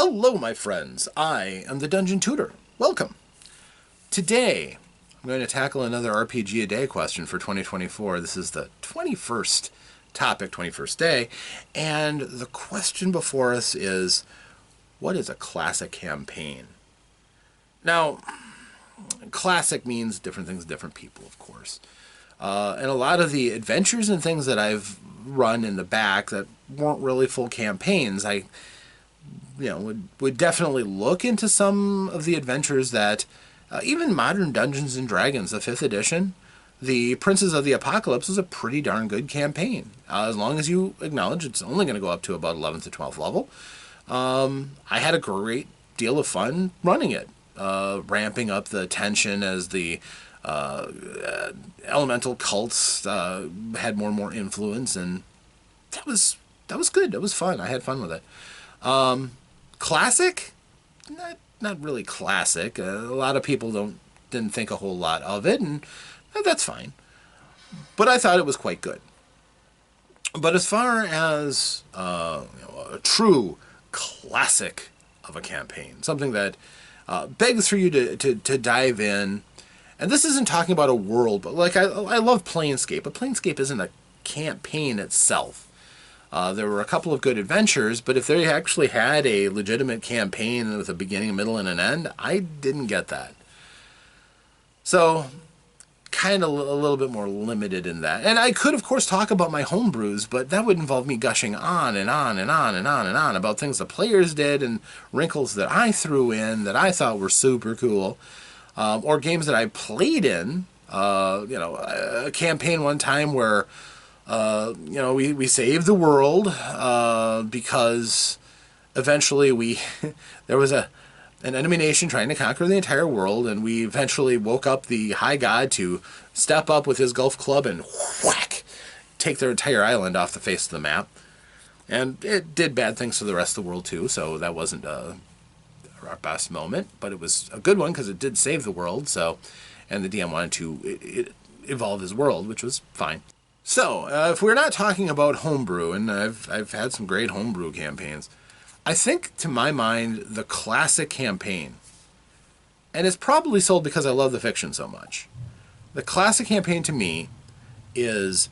Hello, my friends. I am the Dungeon Tutor. Welcome. Today, I'm going to tackle another RPGaDay question for 2024. This is the 21st topic, 21st day, and the question before us is, what is a classic campaign? Now, classic means different things to different people, of course. And a lot of the adventures and things that I've run in the back that weren't really full campaigns, I would definitely look into some of the adventures that even modern Dungeons and Dragons, the 5th edition, the Princes of the Apocalypse is a pretty darn good campaign. As long as you acknowledge it's only going to go up to about 11th to 12th level. I had a great deal of fun running it, ramping up the tension as the elemental cults had more and more influence, and that was good. It was fun. I had fun with it. Classic? Not really classic. A lot of people didn't think a whole lot of it, and that's fine. But I thought it was quite good. But as far as a true classic of a campaign, something that begs for you to dive in, and this isn't talking about a world, but like I love Planescape, but Planescape isn't a campaign itself. There were a couple of good adventures, but if they actually had a legitimate campaign with a beginning, middle, and an end, I didn't get that. So, kind of a little bit more limited in that. And I could, of course, talk about my homebrews, but that would involve me gushing on and on and on and on and on about things the players did and wrinkles that I threw in that I thought were super cool. Or games that I played in. A campaign one time where we saved the world because eventually there was an enemy nation trying to conquer the entire world, and we eventually woke up the High God to step up with his golf club and whack, take their entire island off the face of the map. And it did bad things to the rest of the world too, so that wasn't our best moment, but it was a good one because it did save the world. So, and the DM wanted to evolve his world, which was fine. So, if we're not talking about homebrew, and I've had some great homebrew campaigns, I think, to my mind, the classic campaign, and it's probably sold because I love the fiction so much, the classic campaign to me is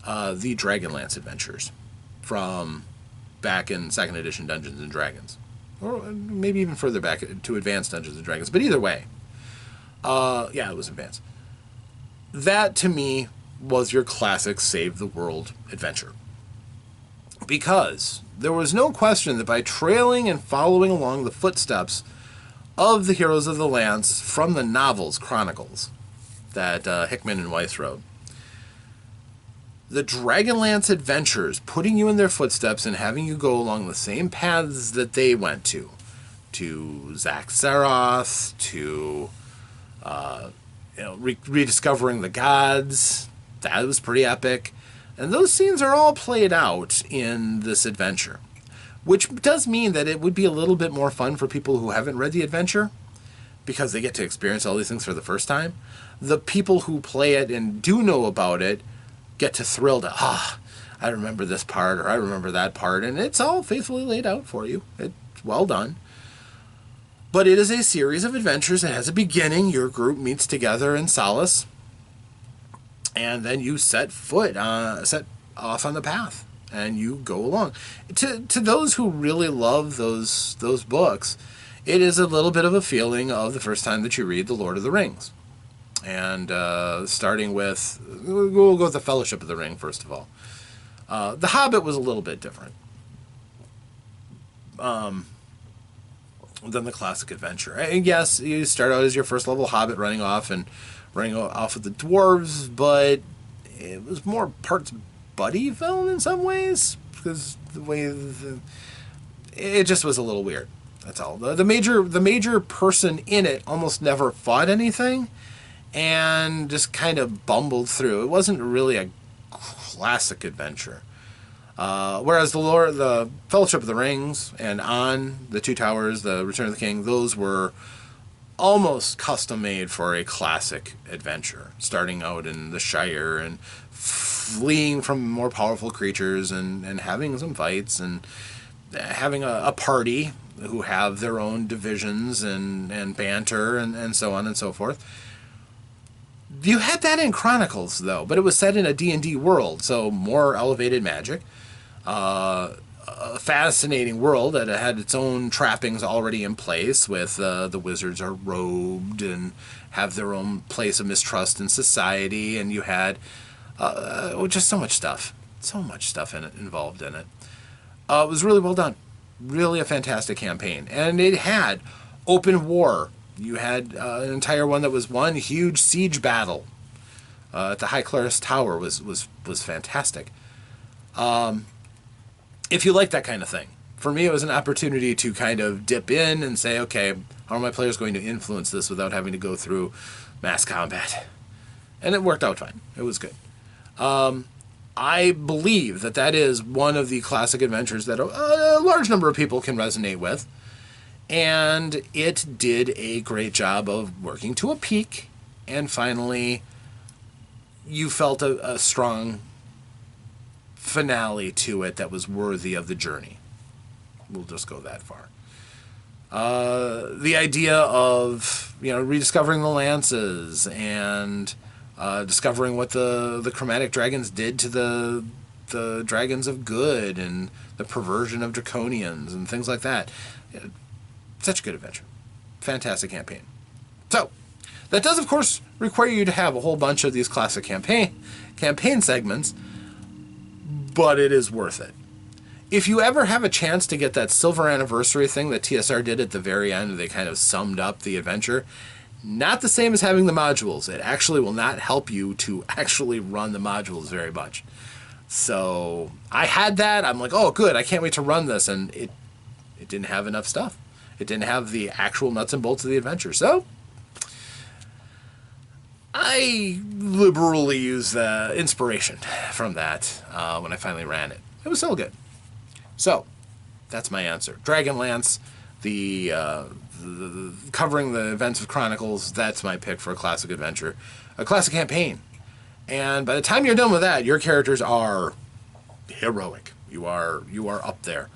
the Dragonlance adventures from back in 2nd edition Dungeons and Dragons, or maybe even further back to Advanced Dungeons and Dragons, but either way, it was Advanced. That, to me, was your classic save the world adventure. Because there was no question that by trailing and following along the footsteps of the heroes of the Lance from the novels, Chronicles, that Hickman and Weiss wrote, the Dragonlance adventures, putting you in their footsteps and having you go along the same paths that they went to Zaxxaroth, to rediscovering the gods. That was pretty epic. And those scenes are all played out in this adventure, which does mean that it would be a little bit more fun for people who haven't read the adventure because they get to experience all these things for the first time. The people who play it and do know about it get to thrill to, I remember this part or I remember that part, and it's all faithfully laid out for you. It's well done. But it is a series of adventures. It has a beginning. Your group meets together in solace. And then you set off on the path, and you go along. To those who really love those books, it is a little bit of a feeling of the first time that you read The Lord of the Rings. And starting with, we'll go with the Fellowship of the Ring, first of all. The Hobbit was a little bit different than the classic adventure. And yes, you start out as your first level Hobbit running off with the dwarves, but it was more parts buddy film in some ways, because the way it just was a little weird. That's all. The major person in it almost never fought anything, and just kind of bumbled through. It wasn't really a classic adventure. Whereas the Fellowship of the Rings and the Two Towers, the Return of the King, those were almost custom made for a classic adventure, starting out in the Shire and fleeing from more powerful creatures and having some fights and having a party who have their own divisions and banter and so on and so forth. You had that in Chronicles, though, but it was set in a D&D world, so more elevated magic. A fascinating world that had its own trappings already in place, with the wizards are robed and have their own place of mistrust in society, and you had just so much stuff. So much stuff involved in it. It was really well done. Really a fantastic campaign. And it had open war. You had an entire one that was one huge siege battle at the High Claris Tower. Was fantastic. If you like that kind of thing. For me, it was an opportunity to kind of dip in and say, okay, how are my players going to influence this without having to go through mass combat? And it worked out fine. It was good. I believe that is one of the classic adventures that a large number of people can resonate with. And it did a great job of working to a peak. And finally, you felt a strong finale to it that was worthy of the journey. We'll just go that far. The idea of, rediscovering the lances and discovering what the chromatic dragons did to the dragons of good and the perversion of draconians and things like that. Such a good adventure. Fantastic campaign. So, that does, of course, require you to have a whole bunch of these classic campaign segments, but it is worth it. If you ever have a chance to get that silver anniversary thing that TSR did at the very end, they kind of summed up the adventure, not the same as having the modules. It actually will not help you to actually run the modules very much. So I had that. I'm like, oh, good. I can't wait to run this. And it didn't have enough stuff. It didn't have the actual nuts and bolts of the adventure. So I liberally used the inspiration from that when I finally ran it. It was still good. So that's my answer. Dragonlance, the covering the events of Chronicles, that's my pick for a classic adventure. A classic campaign. And by the time you're done with that, your characters are heroic. You are up there.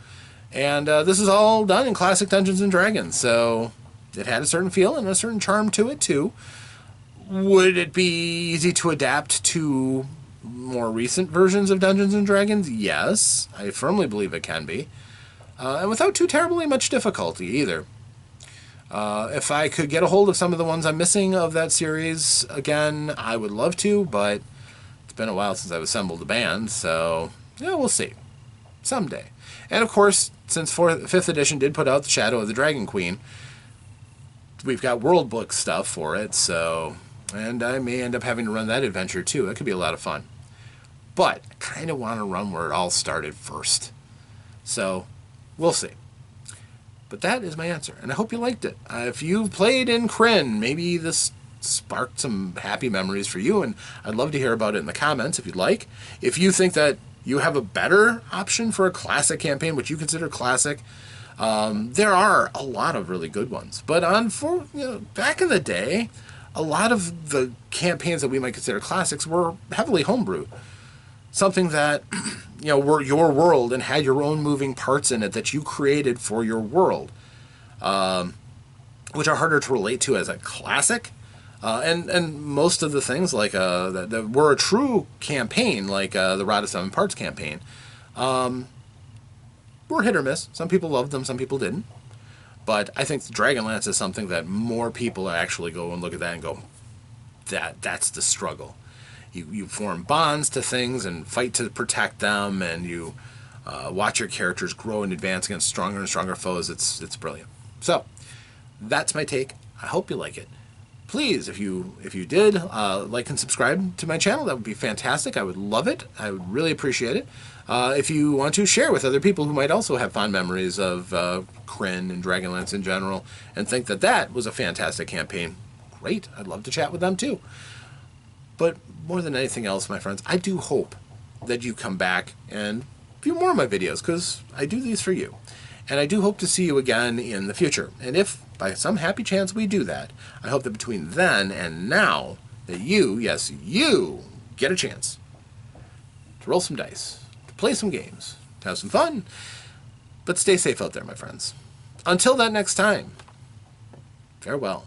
And this is all done in classic Dungeons & Dragons, so it had a certain feel and a certain charm to it, too. Would it be easy to adapt to more recent versions of Dungeons & Dragons? Yes, I firmly believe it can be. And without too terribly much difficulty, either. If I could get a hold of some of the ones I'm missing of that series, again, I would love to, but it's been a while since I've assembled a band, so yeah, we'll see. Someday. And of course, since 5th edition did put out The Shadow of the Dragon Queen, we've got world book stuff for it, so... And I may end up having to run that adventure, too. It could be a lot of fun. But I kind of want to run where it all started first. So, we'll see. But that is my answer, and I hope you liked it. If you've played in Kryn, maybe this sparked some happy memories for you, and I'd love to hear about it in the comments if you'd like. If you think that you have a better option for a classic campaign, which you consider classic, there are a lot of really good ones. But back in the day, a lot of the campaigns that we might consider classics were heavily homebrew. Something that, were your world and had your own moving parts in it that you created for your world, which are harder to relate to as a classic. And most of the things like that were a true campaign, like the Rod of Seven Parts campaign, were hit or miss. Some people loved them, some people didn't. But I think Dragonlance is something that more people actually go and look at that and go, that's the struggle. You form bonds to things and fight to protect them, and you watch your characters grow and advance against stronger and stronger foes. It's brilliant. So that's my take. I hope you like it. Please, if you did, like and subscribe to my channel. That would be fantastic. I would love it. I would really appreciate it. If you want to share with other people who might also have fond memories of Kryn and Dragonlance in general and think that was a fantastic campaign, great. I'd love to chat with them too. But more than anything else, my friends, I do hope that you come back and view more of my videos, because I do these for you. And I do hope to see you again in the future. And if by some happy chance we do that, I hope that between then and now, that you, yes, you, get a chance to roll some dice, to play some games, to have some fun, but stay safe out there, my friends. until that next time, farewell.